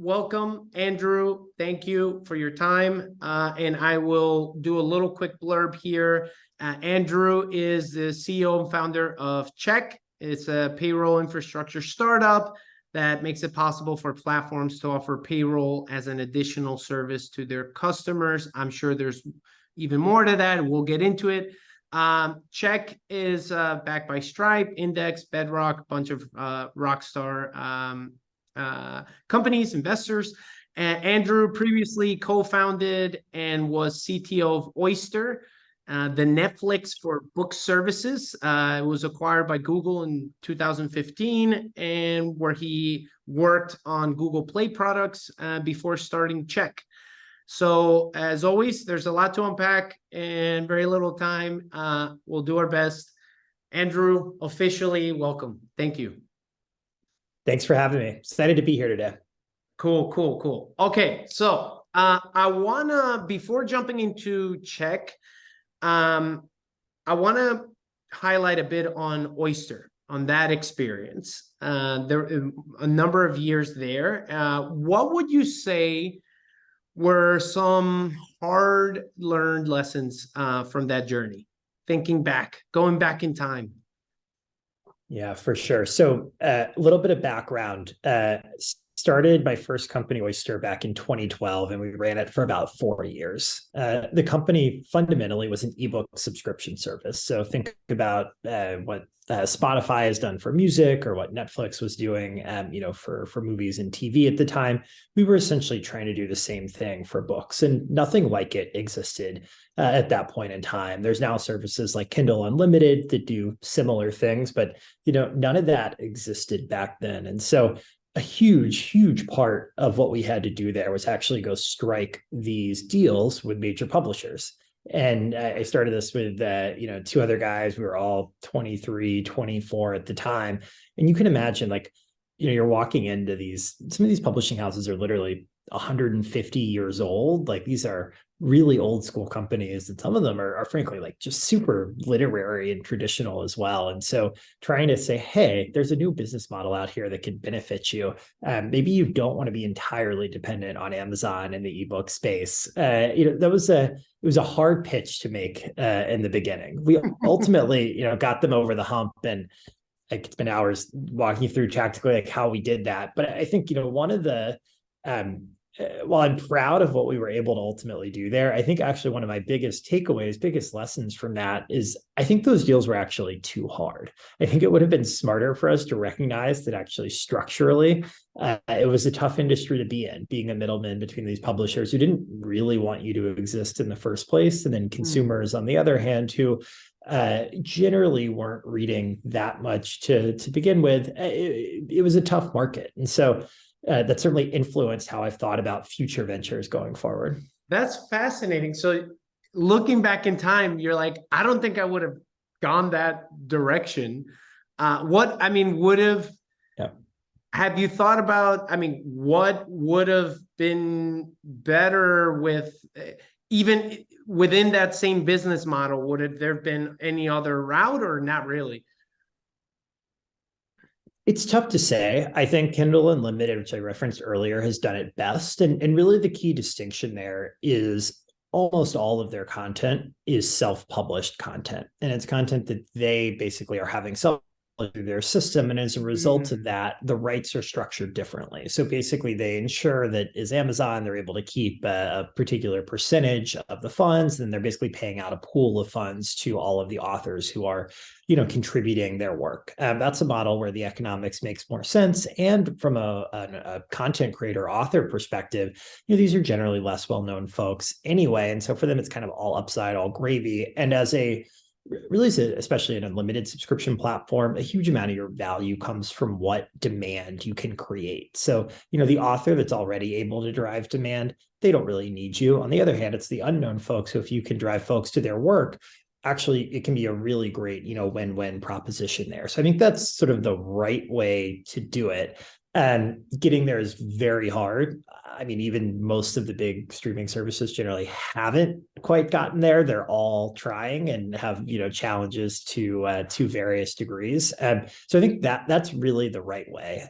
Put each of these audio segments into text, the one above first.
welcome, Andrew. Thank you for your time. And I will do a little quick blurb here. Andrew is the CEO and founder of Check. It's a payroll infrastructure startup that makes it possible for platforms to offer payroll as an additional service to their customers. I'm sure there's even more to that. We'll get into it. Check is backed by Stripe, Index, Bedrock, a bunch of rockstar companies, investors. Andrew previously co-founded and was CTO of Oyster, the Netflix for book services. It was acquired by Google in 2015, and where he worked on Google Play products before starting Check. So as always, there's a lot to unpack and very little time. We'll do our best. Andrew, officially welcome. Thank you. Thanks for having me. Excited to be here today. Cool. Okay, so I wanna, before jumping into Check, I wanna highlight a bit on Oyster, on that experience. There a number of years there. What would you say were some hard-learned lessons from that journey? Thinking back, going back in time. Yeah, for sure. So a little bit of background. Started my first company, Oyster, back in 2012, and we ran it for about 4 years. The company fundamentally was an ebook subscription service. So think about what Spotify has done for music, or what Netflix was doing, for movies and TV at the time. We were essentially trying to do the same thing for books, and nothing like it existed at that point in time. There's now services like Kindle Unlimited that do similar things, but none of that existed back then. And so a huge part of what we had to do there was actually go strike these deals with major publishers. And I started this with, two other guys. We were all 23, 24 at the time. And you can imagine, you're walking into some of these publishing houses are literally 150 years old. Like, these are really old school companies, and some of them are frankly just super literary and traditional as well. And so trying to say, hey, there's a new business model out here that can benefit you. Maybe you don't want to be entirely dependent on Amazon and the ebook space. It was a hard pitch to make in the beginning. We ultimately, got them over the hump, and it's been hours walking you through tactically how we did that. But I think, one of the while I'm proud of what we were able to ultimately do there, I think actually one of my biggest takeaways, biggest lessons from that is I think those deals were actually too hard. I think it would have been smarter for us to recognize that actually structurally, it was a tough industry to be in, being a middleman between these publishers who didn't really want you to exist in the first place, and then consumers on the other hand who generally weren't reading that much to begin with. It was a tough market. And so that certainly influenced how I've thought about future ventures going forward. That's fascinating. So looking back in time, you're like, I don't think I would have gone that direction. Have you thought about, what would have been better with, even within that same business model? Would there have been any other route, or not really? It's tough to say. I think Kindle Unlimited, which I referenced earlier, has done it best. And really the key distinction there is almost all of their content is self-published content. And it's content that they basically are having through their system. And as a result of that, the rights are structured differently. So basically they ensure that as Amazon, they're able to keep a particular percentage of the funds. And they're basically paying out a pool of funds to all of the authors who are, contributing their work. That's a model where the economics makes more sense. And from a content creator author perspective, these are generally less well-known folks anyway. And so for them, it's kind of all upside, all gravy. And as especially an unlimited subscription platform, a huge amount of your value comes from what demand you can create. So, the author that's already able to drive demand, they don't really need you. On the other hand, it's the unknown folks. So if you can drive folks to their work, actually, it can be a really great, win-win proposition there. So I think that's sort of the right way to do it. And getting there is very hard. Even most of the big streaming services generally haven't quite gotten there. They're all trying and have, challenges to various degrees. So I think that's really the right way.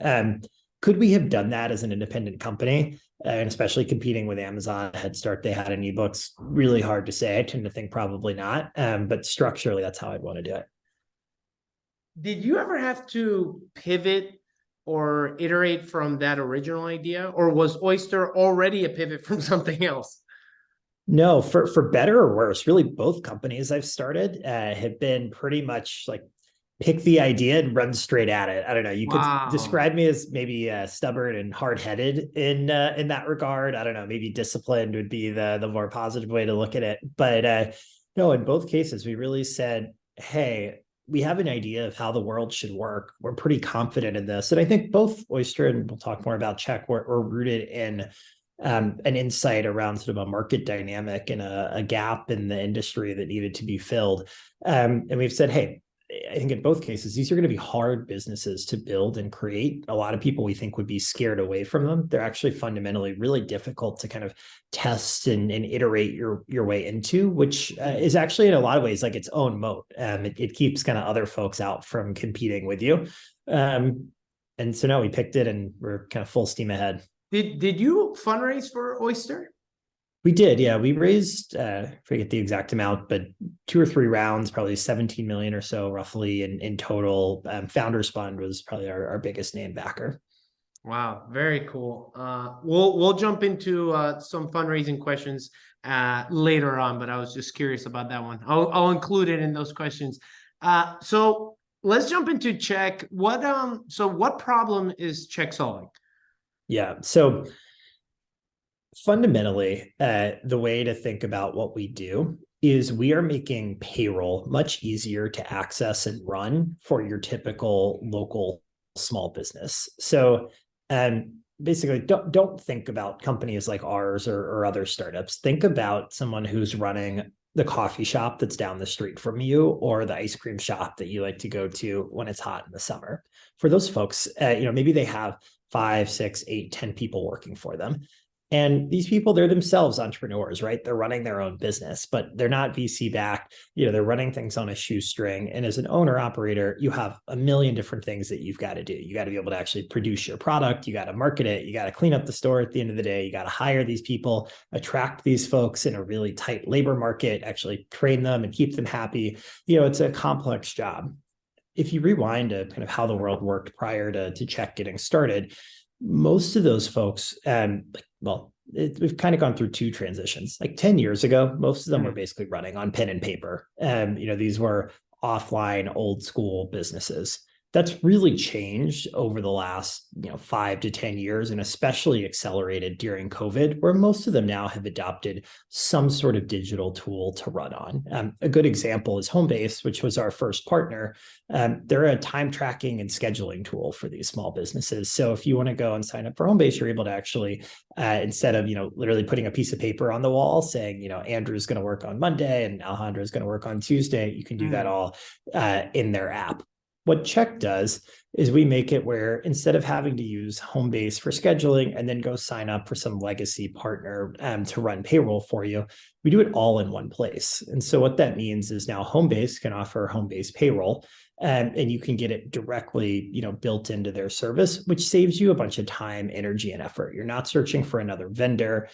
Could we have done that as an independent company? And especially competing with Amazon, Head Start, they had in ebooks, really hard to say. I tend to think probably not. But structurally, that's how I'd want to do it. Did you ever have to pivot or iterate from that original idea, or was Oyster already a pivot from something else? No, for better or worse, really both companies I've started have been pretty much like pick the idea and run straight at it. I don't know. You could Wow. describe me as maybe stubborn and hard-headed in that regard. I don't know. Maybe disciplined would be the more positive way to look at it. But no, in both cases, we really said, "Hey, we have an idea of how the world should work. We're pretty confident in this." And I think both Oyster and we'll talk more about Check were rooted in an insight around sort of a market dynamic and a gap in the industry that needed to be filled. And we've said, hey, I think in both cases, these are going to be hard businesses to build and create. A lot of people we think would be scared away from them. They're actually fundamentally really difficult to kind of test and iterate your way into, which is actually in a lot of ways like its own moat. It keeps kind of other folks out from competing with you. And so now we picked it and we're kind of full steam ahead. Did you fundraise for Oyster? We did, yeah. We raised, forget the exact amount, but 2 or 3 rounds, probably 17 million or so, roughly in total. Founders Fund was probably our biggest name backer. Wow, very cool. We'll jump into some fundraising questions later on, but I was just curious about that one. I'll include it in those questions. So let's jump into Check. What problem is Check solving? Yeah. So fundamentally, the way to think about what we do is we are making payroll much easier to access and run for your typical local small business. So basically, don't think about companies like ours or other startups. Think about someone who's running the coffee shop that's down the street from you or the ice cream shop that you like to go to when it's hot in the summer. For those folks, maybe they have 5, 6, 8, 10 people working for them. And these people, they're themselves entrepreneurs, right? They're running their own business, but they're not VC backed. They're running things on a shoestring. And as an owner operator, you have a million different things that you've got to do. You got to be able to actually produce your product. You got to market it. You got to clean up the store at the end of the day. You got to hire these people, attract these folks in a really tight labor market, actually train them and keep them happy. It's a complex job. If you rewind to kind of how the world worked prior to Check getting started, most of those folks, we've kind of gone through 2 transitions. Like 10 years ago, most of them were basically running on pen and paper. These were offline, old school businesses. That's really changed over the last 5 to 10 years, and especially accelerated during COVID, where most of them now have adopted some sort of digital tool to run on. A good example is Homebase, which was our first partner. They're a time tracking and scheduling tool for these small businesses. So if you want to go and sign up for Homebase, you're able to actually, instead of literally putting a piece of paper on the wall saying Andrew's going to work on Monday and Alejandro is going to work on Tuesday, you can do that all in their app. What Check does is we make it where instead of having to use Homebase for scheduling and then go sign up for some legacy partner to run payroll for you, we do it all in one place. And so what that means is now Homebase can offer Homebase payroll, and you can get it directly, built into their service, which saves you a bunch of time, energy, and effort. You're not searching for another vendor.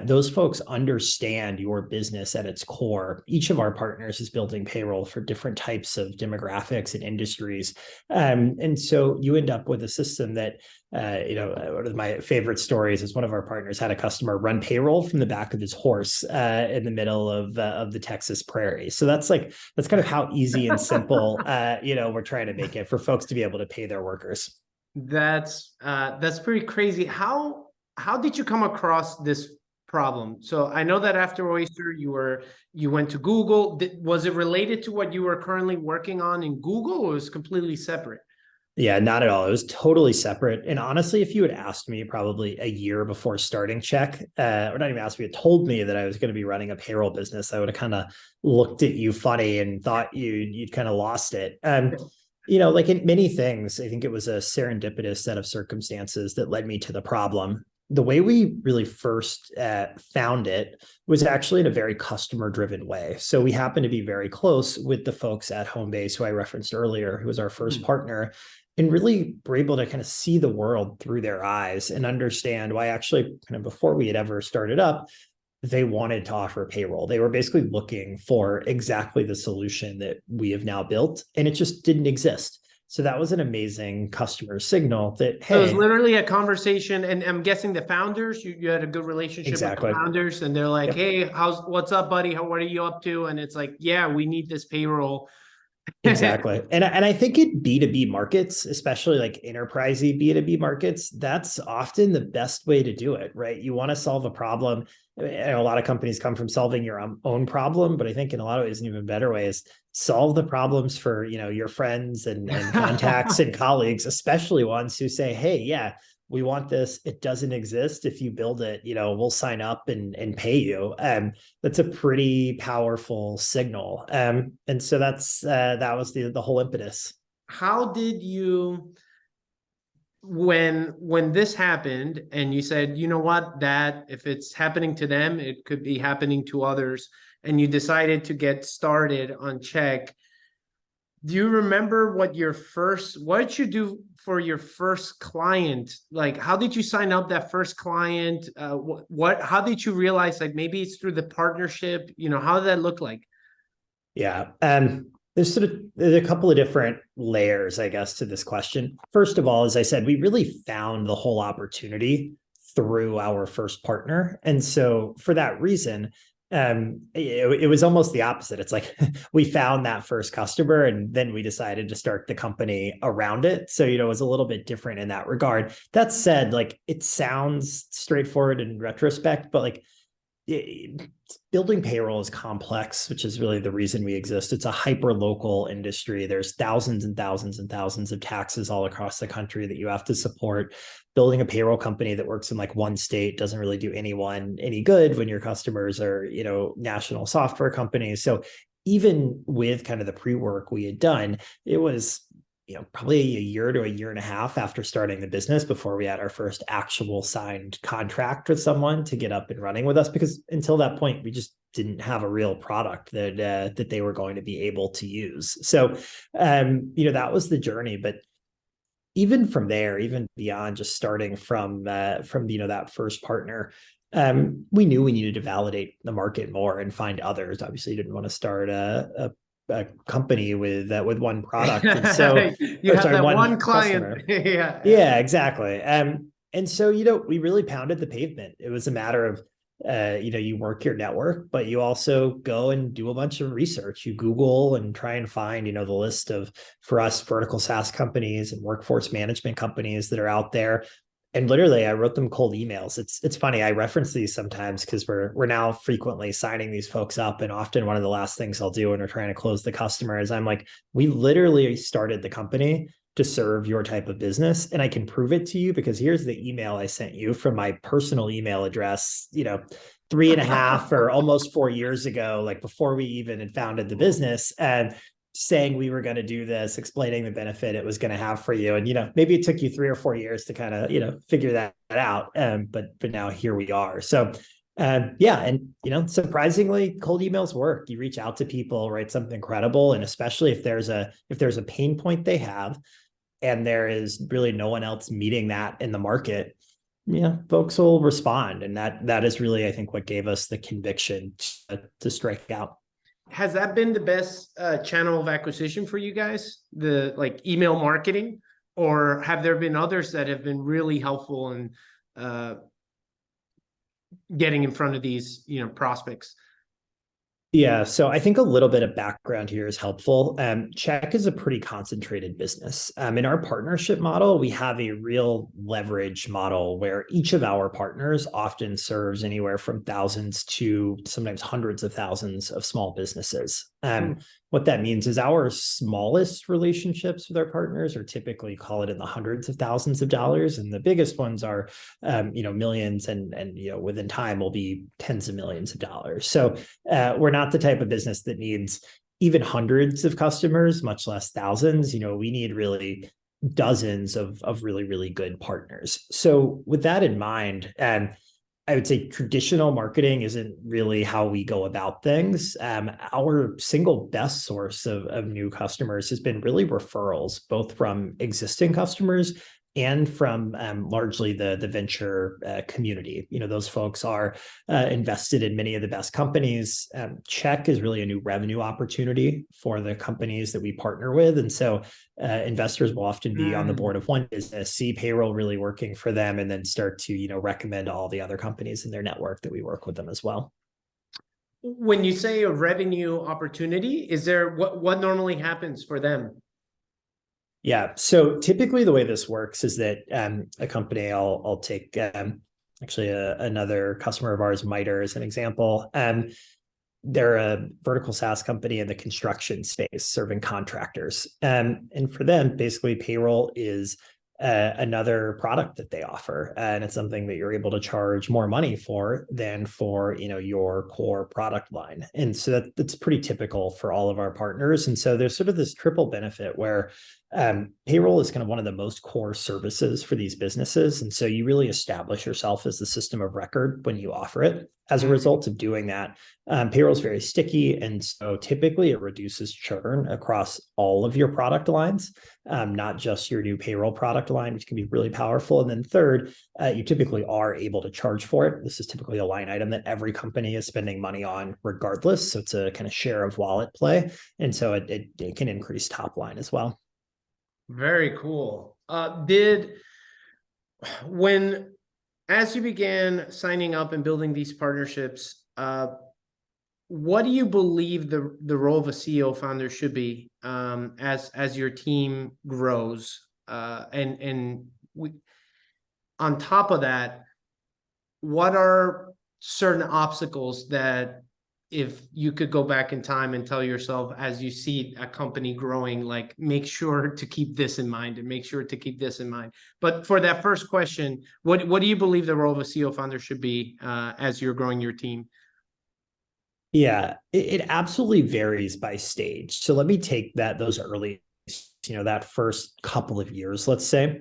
Those folks understand your business at its core. Each of our partners is building payroll for different types of demographics and industries. And so you end up with a system that, one of my favorite stories is one of our partners had a customer run payroll from the back of his horse in the middle of the Texas prairie. So that's kind of how easy and simple, we're trying to make it for folks to be able to pay their workers. That's pretty crazy. How did you come across this problem? So I know that after Oyster, you went to Google. Was it related to what you were currently working on in Google, or was it completely separate? Yeah, not at all. It was totally separate. And honestly, if you had asked me probably a year before starting Check, or not even asked me, had told me that I was going to be running a payroll business, I would have kind of looked at you funny and thought you'd kind of lost it. Like in many things, I think it was a serendipitous set of circumstances that led me to the problem. the way we really first found it was actually in a very customer driven way. So we happened to be very close with the folks at Homebase, who I referenced earlier, who was our first partner, and really were able to kind of see the world through their eyes and understand why actually kind of before we had ever started up, they wanted to offer payroll. They were basically looking for exactly the solution that we have now built, and it just didn't exist. So that was an amazing customer signal that, So it was hey, literally a conversation, and I'm guessing the founders, you had a good relationship with the exactly. founders, and they're like, Yep. hey, what's up, buddy? What are you up to? And it's like, yeah, we need this payroll. Exactly. And I think in B2B markets, especially like enterprisey B2B markets, that's often the best way to do it, right? You want to solve a problem. And a lot of companies come from solving your own problem, but I think in a lot of ways, an even better way is solve the problems for, your friends and contacts and colleagues, especially ones who say, hey, yeah, we want this. It doesn't exist. If you build it, we'll sign up and pay you. That's a pretty powerful signal. And so that was the whole impetus. How did you, when this happened and you said, you know what, that if it's happening to them, it could be happening to others, and you decided to get started on Check, do you remember what did you do for your first client? Like, how did you sign up that first client? How did you realize, like, maybe it's through the partnership, how did that look like? Yeah. There's a couple of different layers, I guess, to this question. First of all, as I said, we really found the whole opportunity through our first partner. And so for that reason, it was almost the opposite. It's like we found that first customer and then we decided to start the company around it. So, it was a little bit different in that regard. That said, like, it sounds straightforward in retrospect, but like, building payroll is complex, which is really the reason we exist. It's a hyper local industry. There's thousands and thousands and thousands of taxes all across the country that you have to support. Building a payroll company that works in like one state doesn't really do anyone any good when your customers are, national software companies. So even with kind of the pre-work we had done, it was probably a year to a year and a half after starting the business before we had our first actual signed contract with someone to get up and running with us, because until that point, we just didn't have a real product that they were going to be able to use. So, that was the journey. But even from there, even beyond just starting from that first partner, we knew we needed to validate the market more and find others. Obviously, you didn't want to start a company with one product, and so you have that one client. Yeah, exactly. And so we really pounded the pavement. It was a matter of you work your network, but you also go and do a bunch of research. You Google and try and find the list of, for us, vertical SaaS companies and workforce management companies that are out there. And literally, I wrote them cold emails. It's funny. I reference these sometimes because we're now frequently signing these folks up, and often one of the last things I'll do when we're trying to close the customer is I'm like, we literally started the company to serve your type of business, and I can prove it to you because here's the email I sent you from my personal email address. 3.5 or almost 4 years ago, like before we even had founded the business, and saying we were going to do this, explaining the benefit it was going to have for you. And, maybe it took you 3 or 4 years to kind of, figure that out. But now here we are. So, yeah. And, surprisingly, cold emails work. You reach out to people, write something credible. And especially if there's a pain point they have, and there is really no one else meeting that in the market, folks will respond. And that is really, I think, what gave us the conviction to strike out. Has that been the best channel of acquisition for you guys, the like email marketing, or have there been others that have been really helpful in getting in front of these prospects? Yeah, so I think a little bit of background here is helpful. Check is a pretty concentrated business. In our partnership model, we have a real leverage model where each of our partners often serves anywhere from thousands to sometimes hundreds of thousands of small businesses. What that means is our smallest relationships with our partners are typically, call it, in the hundreds of thousands of dollars, and the biggest ones are, millions, and within time will be tens of millions of dollars. So we're not the type of business that needs even hundreds of customers, much less thousands. We need really dozens of really, really good partners. So with that in mind, I would say traditional marketing isn't really how we go about things. Our single best source of new customers has been really referrals, both from existing customers and from largely the venture community. Those folks are invested in many of the best companies. Check is really a new revenue opportunity for the companies that we partner with. And so investors will often be on the board of one business, see payroll really working for them, and then start to, recommend all the other companies in their network that we work with them as well. When you say a revenue opportunity, is there what normally happens for them? Yeah. So typically the way this works is that a company, I'll take actually another customer of ours, Miter, as an example. They're a vertical SaaS company in the construction space, serving contractors. And for them, basically payroll is another product that they offer. And it's something that you're able to charge more money for than for, your core product line. And so that's pretty typical for all of our partners. And so there's sort of this triple benefit where payroll is kind of one of the most core services for these businesses. And so you really establish yourself as the system of record when you offer it. As a result of doing that, payroll is very sticky. And so typically it reduces churn across all of your product lines, not just your new payroll product line, which can be really powerful. And then third, you typically are able to charge for it. This is typically a line item that every company is spending money on regardless. So it's a kind of share of wallet play. And so it can increase top line as well. Very cool. As you began signing up and building these partnerships, what do you believe the role of a CEO founder should be as your team grows? On top of that, what are certain obstacles that, if you could go back in time and tell yourself as you see a company growing, like, make sure to keep this in mind and make sure to keep this in mind. But for that first question, what do you believe the role of a CEO founder should be as you're growing your team? Yeah, it absolutely varies by stage. So let me take those early, that first couple of years, let's say.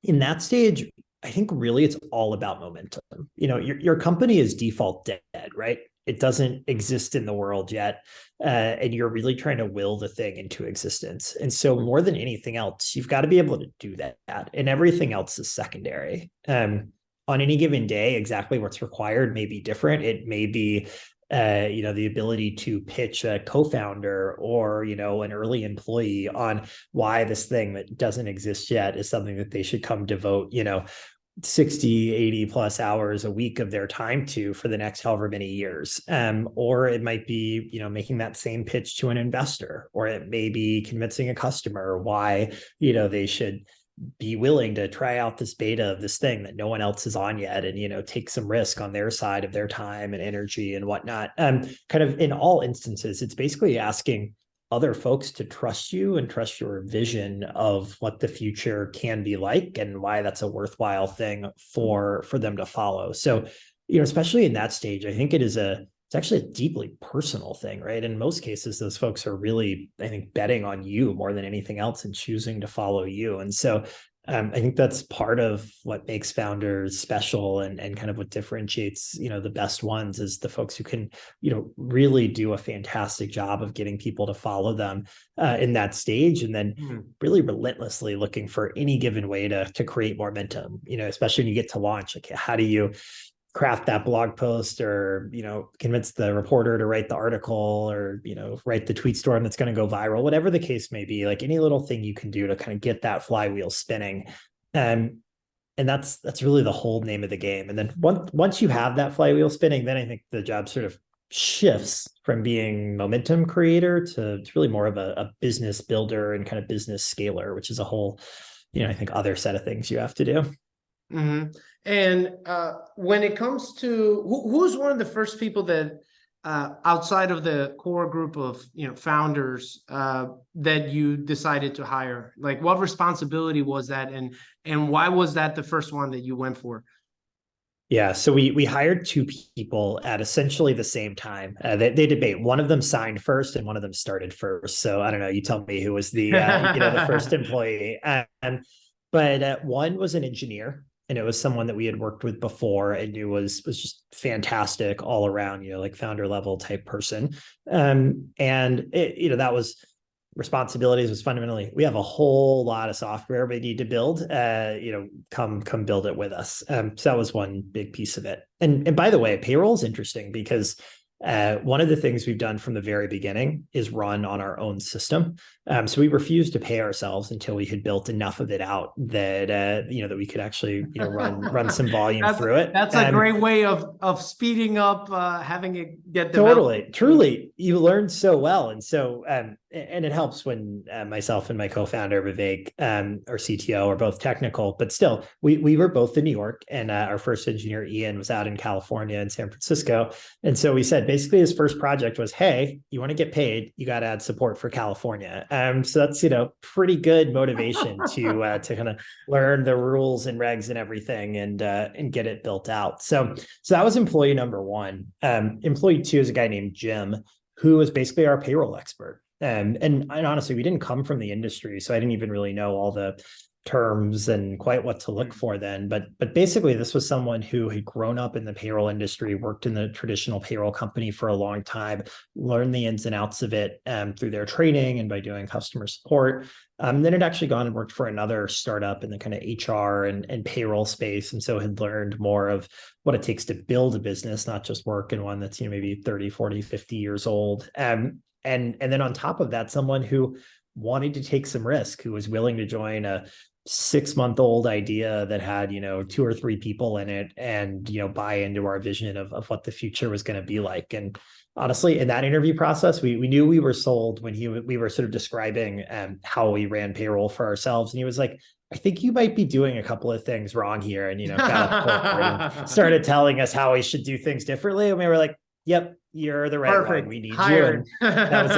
In that stage, I think really it's all about momentum. Your company is default dead, right? It doesn't exist in the world yet. And you're really trying to will the thing into existence. And so more than anything else, you've got to be able to do that. And everything else is secondary. On any given day, exactly what's required may be different. It may be the ability to pitch a co-founder or, an early employee on why this thing that doesn't exist yet is something that they should come devote, 60, 80 plus hours a week of their time to for the next however many years. Or it might be, making that same pitch to an investor, or it may be convincing a customer why, they should be willing to try out this beta of this thing that no one else is on yet, and take some risk on their side of their time and energy and whatnot. Kind of in all instances, it's basically asking other folks to trust you and trust your vision of what the future can be like and why that's a worthwhile thing for them to follow. So, especially in that stage, I think it's actually a deeply personal thing, right? In most cases, those folks are really, I think, betting on you more than anything else and choosing to follow you. And so I think that's part of what makes founders special and kind of what differentiates, the best ones is the folks who can, really do a fantastic job of getting people to follow them in that stage. And then really relentlessly looking for any given way to create momentum, especially when you get to launch. Like, how do you craft that blog post or, convince the reporter to write the article or, write the tweet storm that's going to go viral, whatever the case may be, like any little thing you can do to kind of get that flywheel spinning. And that's really the whole name of the game. And then once you have that flywheel spinning, then I think the job sort of shifts from being momentum creator to really more of a business builder and kind of business scaler, which is a whole, I think other set of things you have to do. Mm-hmm. And when it comes to who's one of the first people that outside of the core group of founders that you decided to hire? Like, what responsibility was that, and why was that the first one that you went for? Yeah, so we hired two people at essentially the same time. They debate. One of them signed first, and one of them started first. So I don't know. You tell me who was the the first employee. But one was an engineer, and it was someone that we had worked with before and knew was just fantastic all around. Like founder level type person. And that was responsibilities was fundamentally we have a whole lot of software we need to build, come build it with us. So that was one big piece of it. And by the way, payroll is interesting because one of the things we've done from the very beginning is run on our own system. So we refused to pay ourselves until we had built enough of it out that that we could actually run some volume through it. That's a great way of speeding up having it get developed. Totally, truly, you learn so well, and so and it helps when myself and my co-founder Vivek, our CTO, are both technical, but still, we were both in New York, and our first engineer Ian was out in California and San Francisco, and so we said basically his first project was, hey, you want to get paid, you got to add support for California. So that's pretty good motivation to kind of learn the rules and regs and everything, and get it built out. So that was employee number one. Employee two is a guy named Jim, who is basically our payroll expert. And honestly, we didn't come from the industry, so I didn't even really know all the terms and quite what to look for then. But basically, this was someone who had grown up in the payroll industry, worked in the traditional payroll company for a long time, learned the ins and outs of it through their training and by doing customer support. Then had actually gone and worked for another startup in the kind of HR and payroll space. And so had learned more of what it takes to build a business, not just work in one that's maybe 30, 40, 50 years old. And then on top of that, someone who wanted to take some risk, who was willing to join a 6-month-old idea that had 2 or 3 people in it, and buy into our vision of what the future was going to be like. And honestly, in that interview process, we knew we were sold when we were sort of describing how we ran payroll for ourselves, and he was like, I think you might be doing a couple of things wrong here, and got up forward and started telling us how we should do things differently, and we were like, yep, you're the right one. We need Hired. you. And that was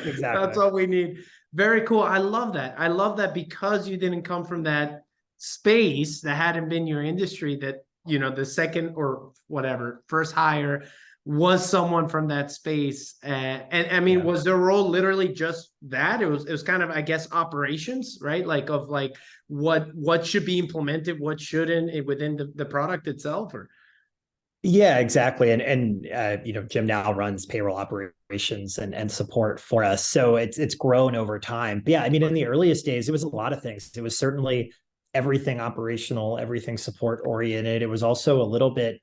it. Exactly. That's all we need. Very cool. I love that. I love that because you didn't come from that space, that hadn't been your industry, that, the second or whatever, first hire was someone from that space. And I mean, was their role literally just that? It was kind of, I guess, operations, right? Like what should be implemented, what shouldn't within the product itself, or? Yeah, exactly. And Jim now runs payroll operations and support for us. So it's grown over time. But yeah, I mean, in the earliest days, it was a lot of things. It was certainly everything operational, everything support oriented. It was also a little bit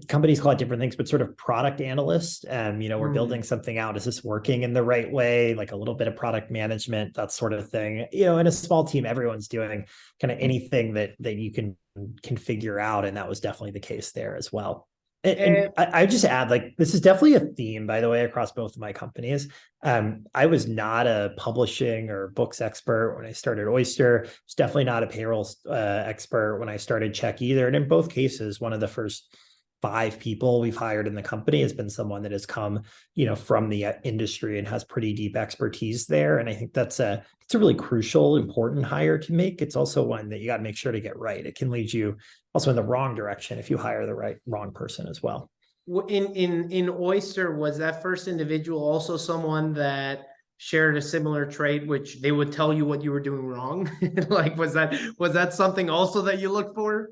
companies call it different things, but sort of product analyst. We're building something out. Is this working in the right way? Like a little bit of product management, that sort of thing. In a small team, everyone's doing kind of anything that you can figure out. And that was definitely the case there as well. And I just add, like, this is definitely a theme, by the way, across both of my companies. I was not a publishing or books expert when I started Oyster. I was definitely not a payroll expert when I started Check either. And in both cases, one of the first 5 people we've hired in the company has been someone that has come, from the industry and has pretty deep expertise there. And I think it's a really crucial, important hire to make. It's also one that you got to make sure to get right. It can lead you also in the wrong direction if you hire the wrong person as well. In Oyster, was that first individual also someone that shared a similar trait, which they would tell you what you were doing wrong? Like, was that something also that you looked for?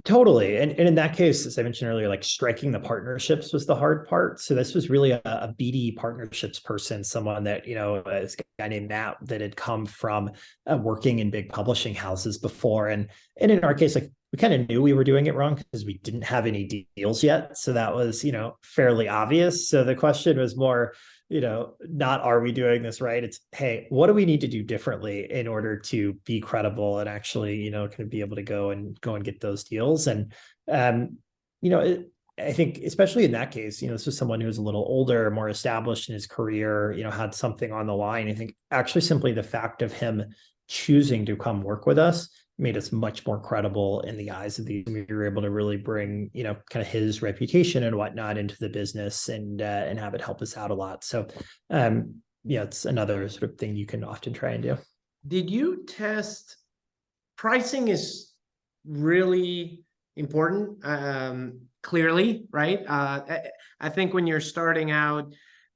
Totally. And in that case, as I mentioned earlier, like striking the partnerships was the hard part. So this was really a BD partnerships person, someone that, this guy named Matt that had come from working in big publishing houses before. And in our case, like, we kind of knew we were doing it wrong because we didn't have any deals yet. So that was, fairly obvious. So the question was more, not are we doing this right? It's, hey, what do we need to do differently in order to be credible and actually, kind of be able to go and get those deals? And, I think especially in that case, this was someone who was a little older, more established in his career, had something on the line. I think actually simply the fact of him choosing to come work with us made us much more credible in the eyes of these. We were able to really bring, kind of his reputation and whatnot into the business and have it help us out a lot. So, it's another sort of thing you can often try and do. Did you test pricing? Is really important, clearly, right? I think when you're starting out,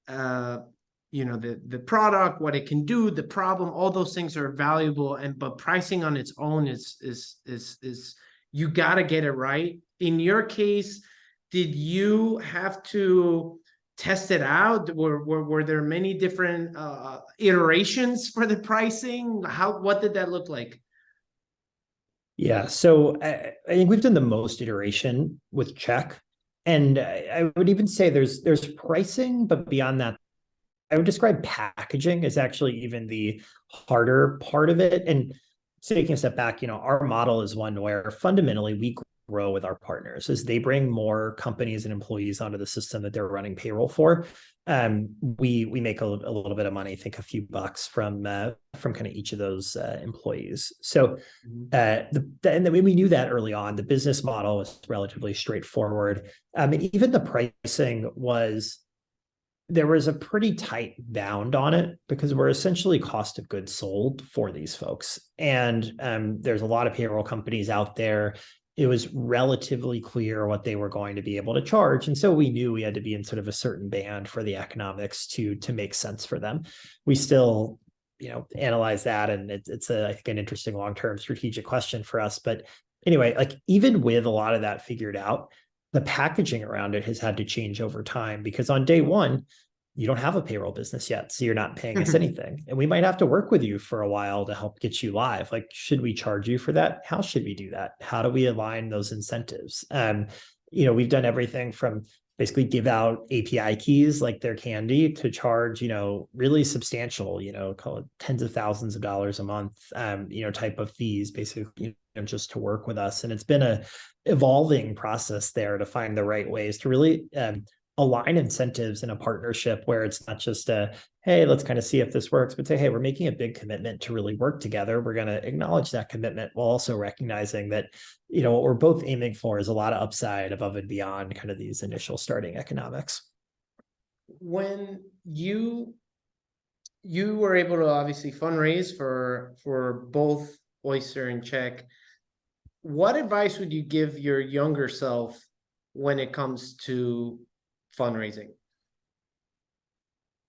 the product, what it can do, the problem, all those things are valuable, but pricing on its own is you got to get it right. In your case, did you have to test it out? Were there many different iterations for the pricing? What did that look like? Yeah, so I think we've done the most iteration with check, and I would even say there's pricing, but beyond that, I would describe packaging as actually even the harder part of it. And taking a step back, our model is one where fundamentally we grow with our partners as they bring more companies and employees onto the system that they're running payroll for. We make a little bit of money, I think a few bucks from kind of each of those employees. So and then we knew that early on. The business model was relatively straightforward. Even the pricing was, there was a pretty tight bound on it because we're essentially cost of goods sold for these folks. And there's a lot of payroll companies out there. It was relatively clear what they were going to be able to charge. And so we knew we had to be in sort of a certain band for the economics to make sense for them. We still, analyze that. And it's I think an interesting long-term strategic question for us. But anyway, like even with a lot of that figured out, the packaging around it has had to change over time because on day one, you don't have a payroll business yet. So you're not paying us anything. And we might have to work with you for a while to help get you live. Like, should we charge you for that? How should we do that? How do we align those incentives? We've done everything from basically give out API keys like they're candy to charge, really substantial, call it tens of thousands of dollars a month, type of fees, basically, just to work with us. And it's been a evolving process there to find the right ways to really align incentives in a partnership where it's not just hey, let's kind of see if this works, but say, hey, we're making a big commitment to really work together. We're going to acknowledge that commitment while also recognizing that, what we're both aiming for is a lot of upside above and beyond kind of these initial starting economics. When you were able to obviously fundraise for both Oyster and Check, what advice would you give your younger self when it comes to fundraising?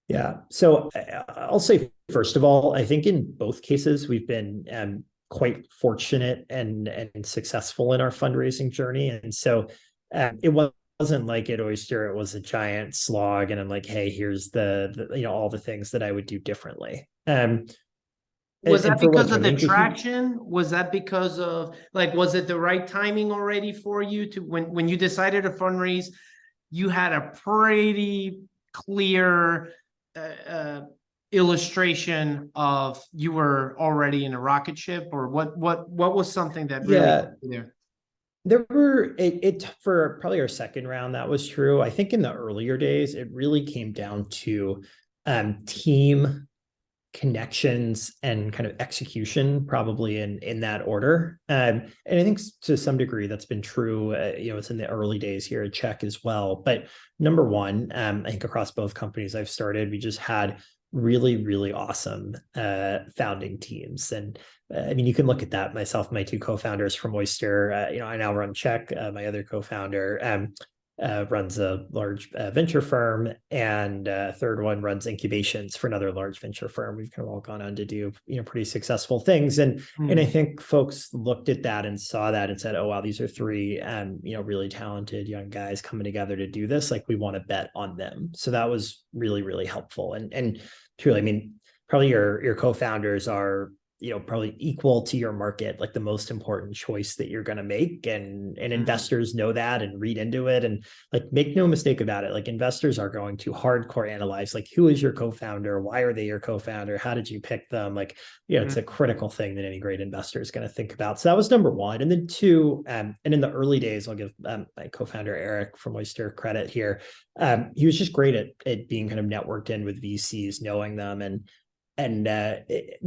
Yeah. So I'll say, first of all, I think in both cases, we've been quite fortunate and successful in our fundraising journey. And so it wasn't like at Oyster, it was a giant slog. And I'm like, hey, here's the all the things that I would do differently. Was that because of the traction? Was that because of was it the right timing already for you to when you decided to fundraise? You had a pretty clear illustration of you were already in a rocket ship, or what was something that really there were it for probably our second round that was true. I think in the earlier days it really came down to team connections and kind of execution, probably in that order. And I think to some degree that's been true. It's in the early days here at Check as well. But number one, I think across both companies I've started, we just had really, really awesome founding teams. And you can look at that. Myself, my two co-founders from Oyster, I now run Check. My other co-founder runs a large venture firm, and third one runs incubations for another large venture firm. We've kind of all gone on to do pretty successful things, and I think folks looked at that and saw that and said, "Oh wow, these are three really talented young guys coming together to do this. Like we want to bet on them." So that was really, really helpful. And truly, probably your co-founders are probably equal to your market, like the most important choice that you're going to make. And investors know that and read into it. And make no mistake about it, like investors are going to hardcore analyze, like, who is your co-founder? Why are they your co-founder? How did you pick them? It's a critical thing that any great investor is going to think about. So that was number one. And then two, and in the early days, I'll give my co-founder, Eric from Oyster, credit here. He was just great at being kind of networked in with VCs, knowing them, and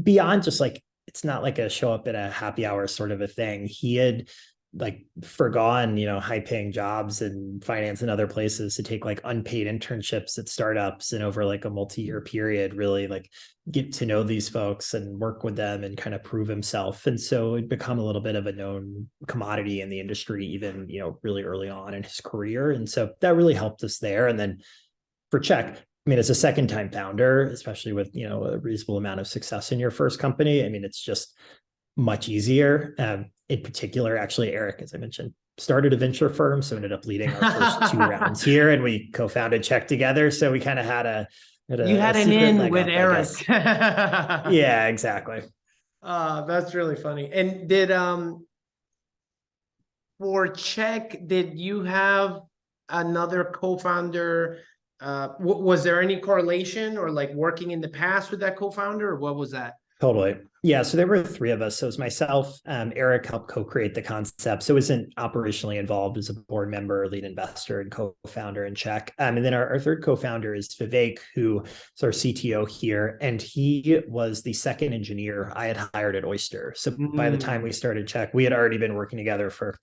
beyond just it's not like a show up at a happy hour sort of a thing. He had like forgone, high paying jobs in finance and other places to take like unpaid internships at startups, and over like a multi-year period, really like get to know these folks and work with them and kind of prove himself. And so it'd become a little bit of a known commodity in the industry, even, really early on in his career. And so that really helped us there. And then for Check, I mean, as a second time founder, especially with, a reasonable amount of success in your first company, I mean, it's just much easier. In particular, actually, Eric, as I mentioned, started a venture firm, so ended up leading our first 2 rounds here, and we co-founded Check together. So we kind of had You had an secret in leg with up, I Eric. guess. Yeah, exactly. That's really funny. And did for Check, did you have another co-founder? Was there any correlation or like working in the past with that co-founder, or what was that? Totally. Yeah. So there were 3 of us. So it was myself, Eric helped co-create the concept. So isn't operationally involved as a board member, lead investor, and co-founder in Check. And then our third co-founder is Vivek, who is our CTO here. And he was the second engineer I had hired at Oyster. So by the time we started Check, we had already been working together for,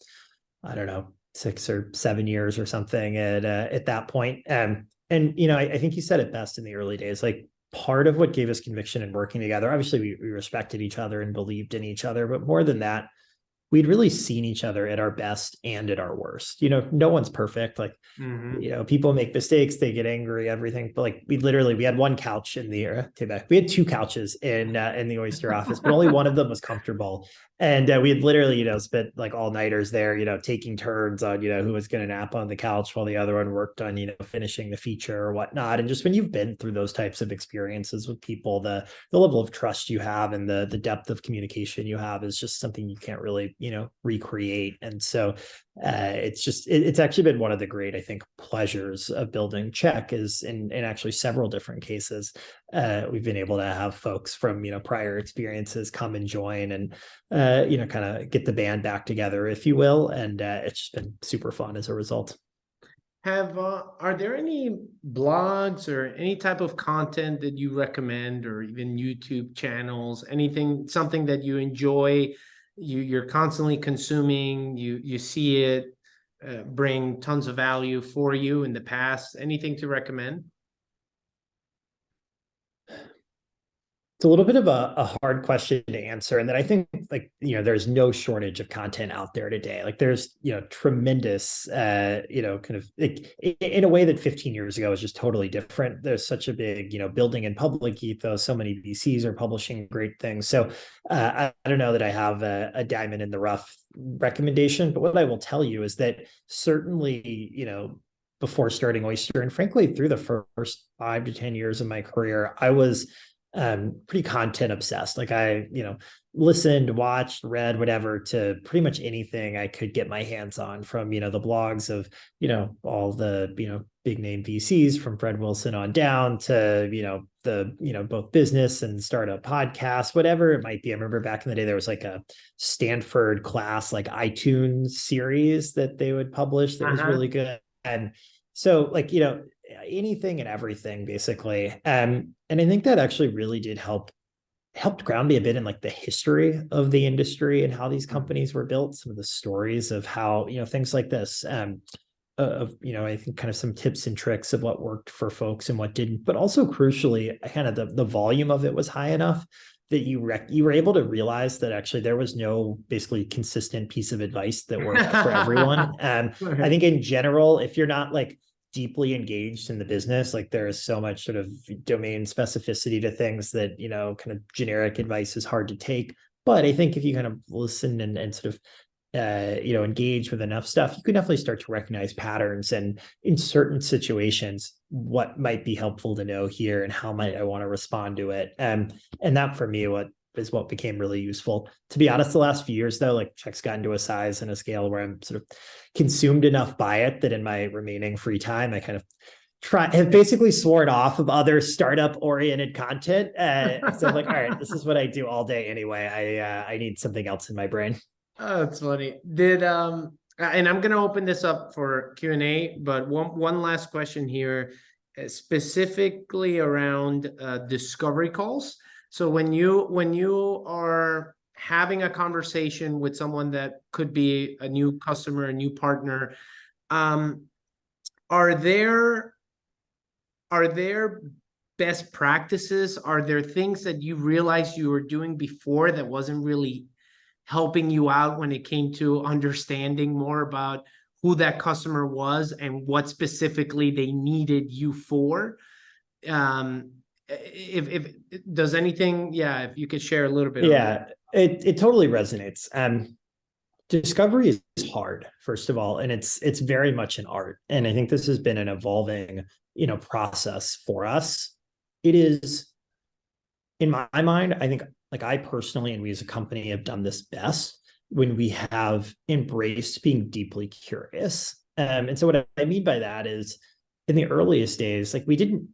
I don't know, 6 or 7 years or something at that point. And I think you said it best in the early days, like, part of what gave us conviction in working together, obviously we respected each other and believed in each other, but more than that, we'd really seen each other at our best and at our worst. No one's perfect. Like, people make mistakes, they get angry, everything. But like, we had one couch in the we had 2 couches in the Oyster office, but only one of them was comfortable. And we had literally, spent like all-nighters there, taking turns on, who was going to nap on the couch while the other one worked on, finishing the feature or whatnot. And just when you've been through those types of experiences with people, the level of trust you have and the depth of communication you have is just something you can't really, recreate. And so it's actually been one of the great, I think, pleasures of building Check is in actually several different cases. We've been able to have folks from, prior experiences come and join and, kind of get the band back together, if you will. And it's just been super fun as a result. Are there any blogs or any type of content that you recommend, or even YouTube channels, something that you enjoy, you're constantly consuming, you see it bring tons of value for you in the past? Anything to recommend? It's a little bit of a hard question to answer. And then I think like, there's no shortage of content out there today. Like there's, tremendous, kind of like, in a way that 15 years ago was just totally different. There's such a big, building and public ethos. So many VCs are publishing great things. So I don't know that I have a diamond in the rough recommendation, but what I will tell you is that certainly, before starting Oyster, and frankly, through the first 5 to 10 years of my career, I was pretty content obsessed. Like I, listened, watched, read, whatever, to pretty much anything I could get my hands on, from, the blogs of, all the, big name VCs from Fred Wilson on down to, the, both business and startup podcasts, whatever it might be. I remember back in the day, there was like a Stanford class, like iTunes series that they would publish that was really good. And so like, anything and everything basically. And I think that actually really did helped ground me a bit in like the history of the industry and how these companies were built, some of the stories of how, things like this, I think kind of some tips and tricks of what worked for folks and what didn't, but also crucially, kind of the volume of it was high enough that you were able to realize that actually there was no basically consistent piece of advice that worked for everyone. And I think in general, if you're not like deeply engaged in the business, like there is so much sort of domain specificity to things that, kind of generic advice is hard to take. But I think if you kind of listen and sort of, engage with enough stuff, you can definitely start to recognize patterns, and in certain situations, what might be helpful to know here and how might I want to respond to it. And that for me, what became really useful. To be honest, the last few years though, like Check's gotten to a size and a scale where I'm sort of consumed enough by it that in my remaining free time, I kind of have basically sworn off of other startup oriented content. So I'm like, all right, this is what I do all day anyway. I need something else in my brain. Oh, that's funny. And I'm gonna open this up for Q&A, but one last question here, specifically around discovery calls. So when you are having a conversation with someone that could be a new customer, a new partner, are there best practices? Are there things that you realized you were doing before that wasn't really helping you out when it came to understanding more about who that customer was and what specifically they needed you for? If does anything, yeah, if you could share a little bit on that. Yeah, it totally resonates. Discovery is hard, first of all, and it's very much an art. And I think this has been an evolving, process for us. It is, in my mind, I think, like, I personally and we as a company have done this best when we have embraced being deeply curious. And so what I mean by that is, in the earliest days, like,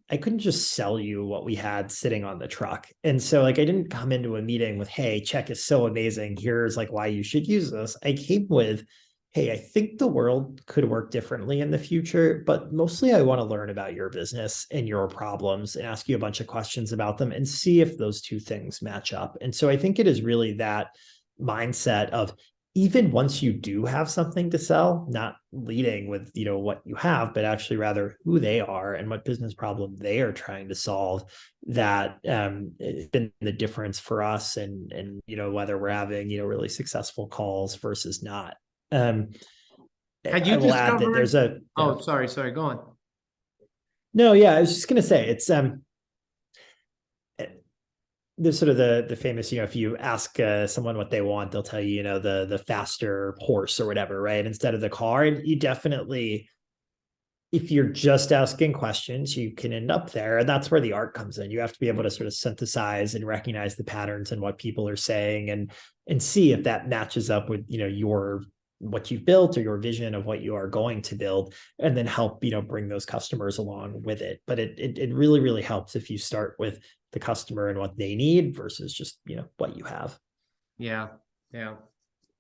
I couldn't just sell you what we had sitting on the truck. And so, like, I didn't come into a meeting with, hey, check is so amazing, here's like why you should use this. I came with, hey, I think the world could work differently in the future, but mostly I want to learn about your business and your problems and ask you a bunch of questions about them and see if those two things match up. And so I think it is really that mindset of, even once you do have something to sell, not leading with, what you have, but actually rather who they are and what business problem they are trying to solve, that it's been the difference for us. And whether we're having, really successful calls versus not. Had you I will add that discovered? there's a Oh, sorry, go on. No, yeah, I was just gonna say, it's there's sort of the famous, if you ask someone what they want, they'll tell you, the faster horse or whatever, right, instead of the car. And you definitely, if you're just asking questions, you can end up there. And that's where the art comes in. You have to be able to sort of synthesize and recognize the patterns and what people are saying, and see if that matches up with, what you've built or your vision of what you are going to build, and then help, bring those customers along with it. But it really, really helps if you start with the customer and what they need versus just, what you have. Yeah.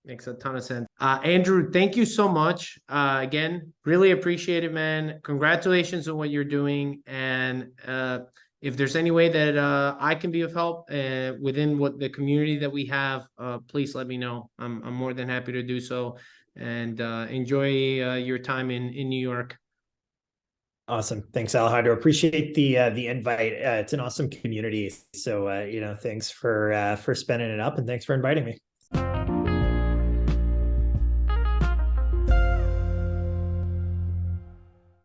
Makes a ton of sense. Andrew, thank you so much. Again, really appreciate it, man. Congratulations on what you're doing. And if there's any way that I can be of help within what the community that we have, please let me know. I'm more than happy to do so. And enjoy your time in New York. Awesome. Thanks, Alejandro. Appreciate the invite. It's an awesome community. So thanks for spinning it up, and thanks for inviting me.